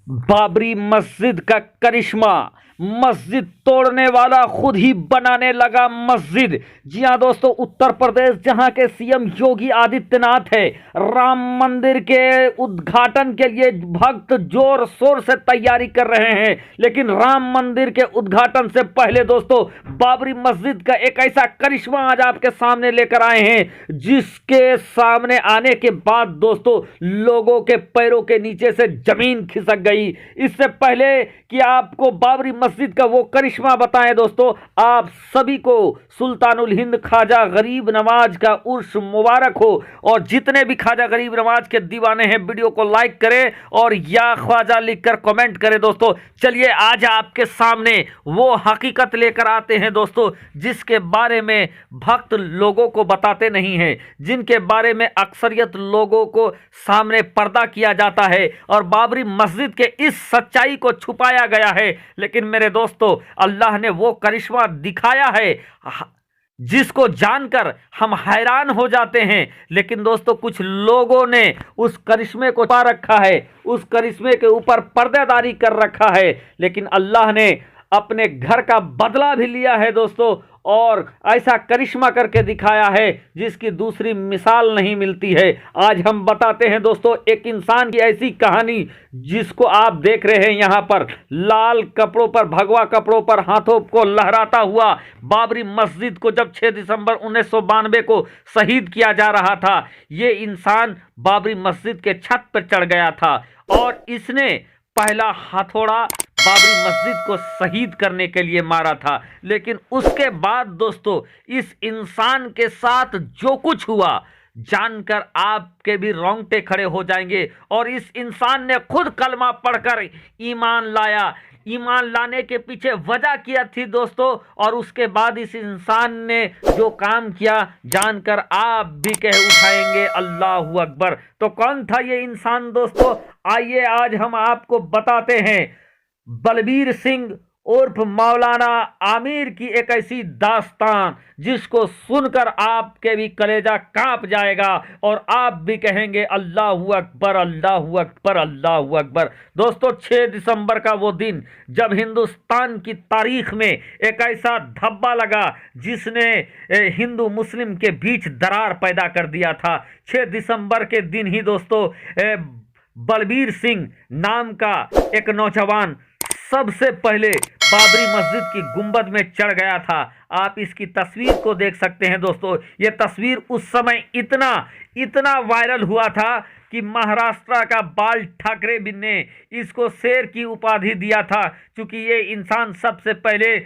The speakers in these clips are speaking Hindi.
बाबरी मस्जिद का करिश्मा, मस्जिद तोड़ने वाला खुद ही बनाने लगा मस्जिद। जी हां दोस्तों, उत्तर प्रदेश जहां के सीएम योगी आदित्यनाथ है, राम मंदिर के उद्घाटन के लिए भक्त जोर शोर से तैयारी कर रहे हैं। लेकिन राम मंदिर के उद्घाटन से पहले दोस्तों बाबरी मस्जिद का एक ऐसा करिश्मा आज आपके सामने लेकर आए हैं, जिसके सामने आने के बाद दोस्तों लोगों के पैरों के नीचे से जमीन खिसक गई। इससे पहले कि आपको बाबरी मस्जिद का वो करिश्मा बताएं दोस्तों, आप सभी को सुल्तानुल हिंद ख्वाजा गरीब नवाज का उर्स मुबारक हो। और जितने भी ख्वाजा गरीब नवाज के दीवाने हैं वीडियो को लाइक करें और या ख्वाजा लिखकर कमेंट करें। दोस्तों चलिए आज आपके सामने वो हकीकत लेकर आते हैं दोस्तों, जिसके बारे में भक्त लोगों को बताते नहीं हैं, जिनके बारे में अक्सरियत लोगों को सामने पर्दा किया जाता है और बाबरी मस्जिद के इस सच्चाई को छुपाया गया है। लेकिन मेरे दोस्तों अल्लाह ने वो करिश्मा दिखाया है जिसको जानकर हम हैरान हो जाते हैं। लेकिन दोस्तों कुछ लोगों ने उस करिश्मे को छुपा रखा है, उस करिश्मे के ऊपर पर्देदारी कर रखा है। लेकिन अल्लाह ने अपने घर का बदला भी लिया है दोस्तों, और ऐसा करिश्मा करके दिखाया है जिसकी दूसरी मिसाल नहीं मिलती है। आज हम बताते हैं दोस्तों एक इंसान की ऐसी कहानी जिसको आप देख रहे हैं यहाँ पर, लाल कपड़ों पर, भगवा कपड़ों पर हाथों को लहराता हुआ बाबरी मस्जिद को जब 6 दिसंबर 1992 को शहीद किया जा रहा था, ये इंसान बाबरी मस्जिद के छत पर चढ़ गया था और इसने पहला हथौड़ा बाबरी मस्जिद को शहीद करने के लिए मारा था। लेकिन उसके बाद दोस्तों इस इंसान के साथ जो कुछ हुआ जानकर आपके भी रोंगटे खड़े हो जाएंगे। और इस इंसान ने खुद कलमा पढ़कर ईमान लाया। ईमान लाने के पीछे वजह किया थी दोस्तों, और उसके बाद इस इंसान ने जो काम किया जानकर आप भी कह उठाएंगे अल्लाहू अकबर। तो कौन था ये इंसान दोस्तों, आइए आज हम आपको बताते हैं। बलबीर सिंह उर्फ मौलाना आमिर की एक ऐसी दास्तान जिसको सुनकर आपके भी कलेजा कांप जाएगा और आप भी कहेंगे अल्लाहू अकबर, अल्लाहू अकबर, अल्लाहू अकबर। दोस्तों 6 दिसंबर का वो दिन जब हिंदुस्तान की तारीख में एक ऐसा धब्बा लगा जिसने हिंदू मुस्लिम के बीच दरार पैदा कर दिया था। 6 दिसंबर के दिन ही दोस्तों बलबीर सिंह नाम का एक नौजवान सबसे पहले बाबरी मस्जिद की गुंबद में चढ़ गया था। आप इसकी तस्वीर को देख सकते हैं दोस्तों। ये तस्वीर उस समय इतना वायरल हुआ था कि महाराष्ट्र का बाल ठाकरे भी ने इसको शेर की उपाधि दिया था, क्योंकि ये इंसान सबसे पहले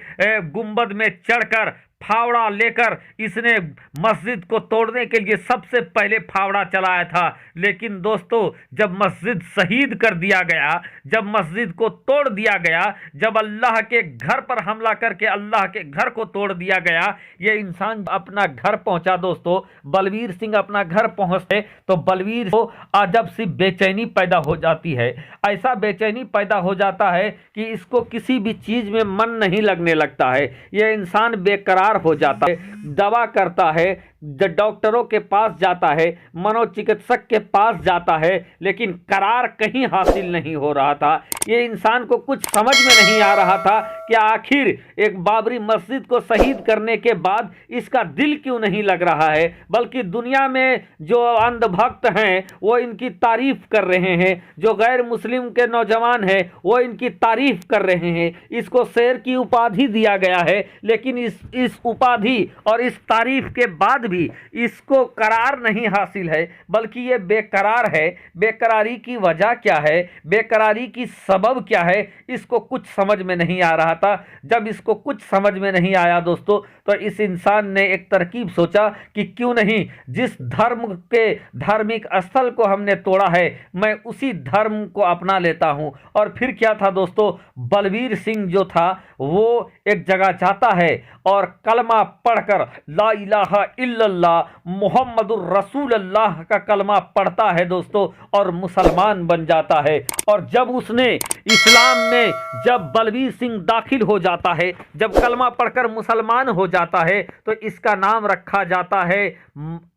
गुंबद में चढ़कर फावड़ा लेकर इसने मस्जिद को तोड़ने के लिए सबसे पहले फावड़ा चलाया था। लेकिन दोस्तों जब मस्जिद शहीद कर दिया गया, जब मस्जिद को तोड़ दिया गया, जब अल्लाह के घर पर हमला करके अल्लाह के घर को तोड़ दिया गया, ये इंसान अपना घर पहुंचा दोस्तों, बलबीर सिंह अपना घर पहुंचते तो बलबीर को अजब सी बेचैनी पैदा हो जाती है। ऐसा बेचैनी पैदा हो जाता है कि इसको किसी भी चीज में मन नहीं लगने लगता है। यह इंसान बेकरार हो जाता है, दवा करता है, डॉक्टरों के पास जाता है, मनोचिकित्सक के पास जाता है, लेकिन करार कहीं हासिल नहीं हो रहा था। ये इंसान को कुछ समझ में नहीं आ रहा था कि आखिर एक बाबरी मस्जिद को शहीद करने के बाद इसका दिल क्यों नहीं लग रहा है, बल्कि दुनिया में जो अंधभक्त हैं वो इनकी तारीफ कर रहे हैं, जो गैर मुस्लिम के नौजवान हैं वो इनकी तारीफ कर रहे हैं। इसको शेर की उपाधि दिया गया है, लेकिन इस उपाधि और इस तारीफ के बाद भी इसको करार नहीं हासिल है, बल्कि ये बेकरार है। बेकरारी की वजह क्या है, बेकरारी की सबब क्या है, इसको कुछ समझ में नहीं आ रहा था। जब इसको कुछ समझ में नहीं आया दोस्तों तो इस इंसान ने एक तरकीब सोचा कि क्यों नहीं, जिस धर्म के धार्मिक स्थल को हमने तोड़ा है मैं उसी धर्म को अपना लेता हूं। और फिर क्या था दोस्तों, बलबीर सिंह जो था वो एक जगह जाता है और कलमा पढ़कर ला इलाहा इल्लल्लाह मुहम्मदुर रसूलुल्लाह का कलमा पढ़ता है दोस्तों, और मुसलमान बन जाता है। और जब उसने इस्लाम में जब बलबीर सिंह दाखिल हो जाता है, जब कलमा पढ़कर मुसलमान हो जाता है, तो इसका नाम रखा जाता है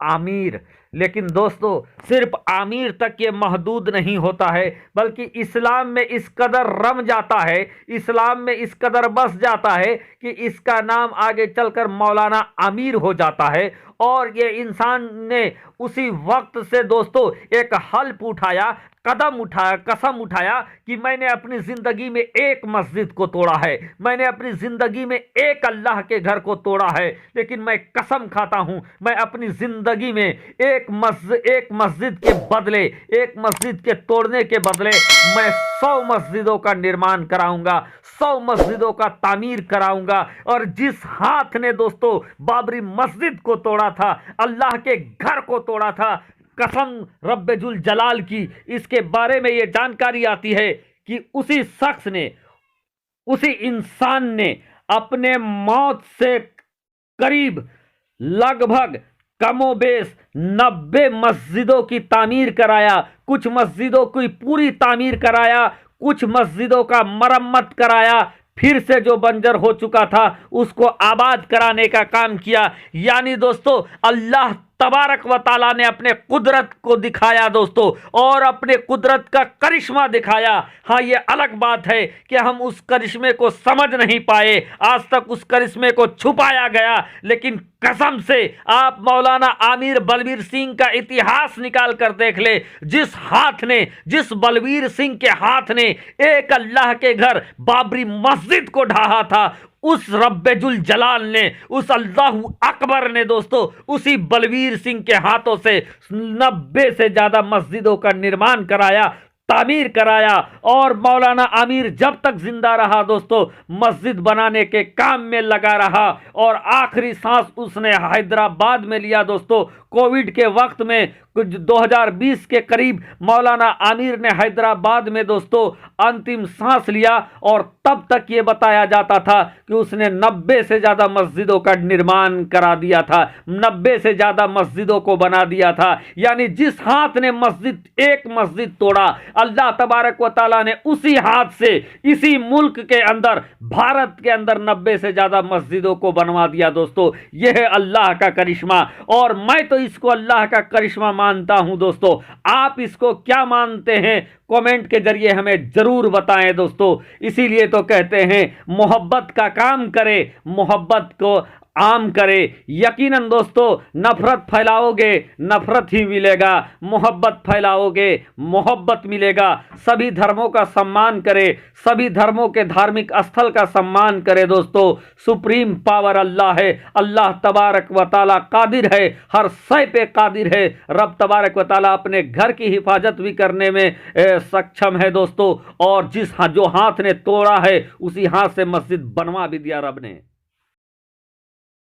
आमिर। लेकिन दोस्तों सिर्फ आमिर तक ये महदूद नहीं होता है, बल्कि इस्लाम में इस कदर रम जाता है, इस्लाम में इस कदर बस जाता है कि इसका नाम आगे चलकर मौलाना आमिर हो जाता है। और ये इंसान ने उसी वक्त से दोस्तों एक हल्फ उठाया, कदम उठाया, कसम उठाया कि मैंने अपनी जिंदगी में एक मस्जिद को तोड़ा है, मैंने अपनी जिंदगी में एक अल्लाह के घर को तोड़ा है, लेकिन मैं कसम खाता हूं मैं अपनी जिंदगी में एक मस्जिद के बदले, एक मस्जिद के तोड़ने के बदले मैं 100 मस्जिदों का निर्माण कराऊंगा, 100 मस्जिदों का तामीर कराऊंगा। और जिस हाथ ने दोस्तों बाबरी मस्जिद को तोड़ा था, अल्लाह के घर को तोड़ा था, कसम रब्बुल जलाल की, इसके बारे में यह जानकारी आती है कि उसी शख्स ने, उसी इंसान ने अपने मौत से करीब लगभग कमोबेश 90 मस्जिदों की तामीर कराया, कुछ मस्जिदों की पूरी तामीर कराया, कुछ मस्जिदों का मरम्मत कराया, फिर से जो बंजर हो चुका था उसको आबाद कराने का काम किया। यानी दोस्तों अल्लाह तबारक व ताला ने अपने कुदरत को दिखाया दोस्तों, और अपने कुदरत का करिश्मा दिखाया। हाँ, ये अलग बात है कि हम उस करिश्मे को समझ नहीं पाए, आज तक उस करिश्मे को छुपाया गया, लेकिन कसम से आप मौलाना आमिर बलबीर सिंह का इतिहास निकाल कर देख ले, जिस हाथ ने, जिस बलबीर सिंह के हाथ ने एक अल्लाह के घर बाबरी मस्जिद को ढाहा था, उस रब्बुल जलाल ने, उस अल्लाह अकबर ने दोस्तों उसी बलबीर सिंह के हाथों से 90 से ज्यादा मस्जिदों का निर्माण कराया, तामीर कराया। और मौलाना आमिर जब तक जिंदा रहा दोस्तों मस्जिद बनाने के काम में लगा रहा, और आखिरी सांस उसने हैदराबाद में लिया दोस्तों। कोविड के वक्त में कुछ 2020 के करीब मौलाना आमिर ने हैदराबाद में दोस्तों अंतिम सांस लिया, और तब तक ये बताया जाता था कि उसने 90 से ज़्यादा मस्जिदों का निर्माण करा दिया था, 90 से ज़्यादा मस्जिदों को बना दिया था। यानी जिस हाथ ने एक मस्जिद तोड़ा, अल्लाह तबारक व ताला ने उसी हाथ से इसी मुल्क के अंदर, भारत के अंदर 90 से ज़्यादा मस्जिदों को बनवा दिया दोस्तों। यह है अल्लाह का करिश्मा, और मैं तो इसको अल्लाह का करिश्मा मानता हूं दोस्तों। आप इसको क्या मानते हैं कमेंट के जरिए हमें जरूर बताएं दोस्तों। इसीलिए तो कहते हैं मोहब्बत का काम करें, मोहब्बत को आम करे। यकीनन दोस्तों नफरत फैलाओगे नफरत ही मिलेगा, मोहब्बत फैलाओगे मोहब्बत मिलेगा। सभी धर्मों का सम्मान करे, सभी धर्मों के धार्मिक स्थल का सम्मान करे दोस्तों। सुप्रीम पावर अल्लाह है, अल्लाह तबारक व ताला कादिर है, हर शय पे कादिर है। रब तबारक व ताला अपने घर की हिफाजत भी करने में सक्षम है दोस्तों। और जो हाथ ने तोड़ा है उसी हाथ से मस्जिद बनवा भी दिया रब ने।